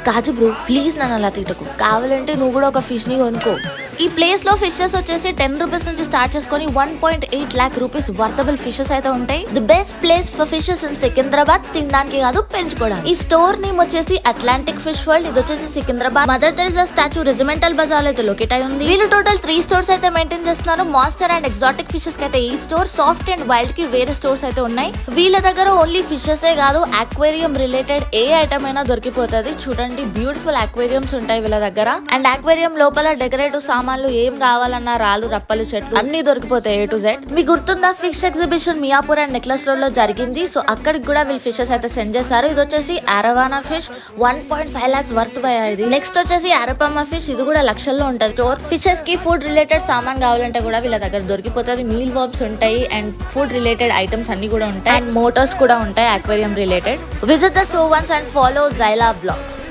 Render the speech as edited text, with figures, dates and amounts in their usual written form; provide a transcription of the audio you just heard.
Kaju bro please నన్ను అలా తిట్టకు, కావాలంటే నువ్వు కూడా ఒక ఫిష్ ని కొనుక్కో. ఈ ప్లేస్ లో ఫిషెస్ వచ్చేసి 10 రూపీస్ నుంచి స్టార్ట్ చేసుకొని 1.8 lakh రూపీస్ వర్తబుల్ ఫిషెస్ అయితే ఉంటాయి. The best place for fishes in Secunderabad, తినడానికి కాదు పెంచుకోవడానికి. ఈ స్టోర్ నేమ్ వచ్చేసి అట్లాంటిక్ ఫిష్ వరల్డ్. ఇది వచ్చేసి Secunderabad Mother Teresa statue Regimental Bazaar అయితే లొకేట్ అయి ఉంది. వీళ్ళు టోటల్ 3 స్టోర్స్ అయితే మెయింటైన్ చేస్తున్నారు. మాన్స్టర్ అండ్ ఎగ్జాటిక్ ఫిషెస్ కి అయితే ఈ స్టోర్, సాఫ్ట్ అండ్ వైల్డ్ కి వేరే స్టోర్స్ అయితే ఉన్నాయి. వీళ్ళ దగ్గర ఓన్లీ ఫిషెస్ ఏ కాదు, అక్వేరియం రిలేటెడ్ ఏ ఐటమ్ అయినా దొరికిపోతుంది. చూడండి బ్యూటిఫుల్ అక్వేరియంస్ ఉంటాయి వీళ్ళ దగ్గర. అండ్ అక్వేరియం లోపల డెకరేటివ్ సామాన్లు ఏం కావాలన్నా రాళ్ళు, రప్పలు, చెట్లు అన్ని దొరికిపోతాయి A to Z. మీకు గుర్తుందా fish exhibition Miyapur and necklace road లో జరిగింది. సో అక్కడికి కూడా వీళ్ళు ఫిషెస్ అయితే సెండ్ చేశారు. ఇది వచ్చేసి arowana fish 1.5 lakhs worth by ఇది. నెక్స్ట్ వచ్చేసి అరపమ్మ ఫిష్, ఇది కూడా లక్షల్లో ఉంటది. స్టోర్ ఫిషెస్ కి ఫుడ్ రిలేటెడ్ సామాన్ కావాలంటే కూడా వీళ్ళ దగ్గర దొరికిపోతుంది. మీల్ వర్బ్స్ ఉంటాయి అండ్ ఫుడ్ రిలేటెడ్ ఐటమ్స్ అన్ని కూడా ఉంటాయి. అండ్ మోటార్స్ కూడా ఉంటాయి aquarium related. Visit the store once and follow జైలా బ్లాగ్స్.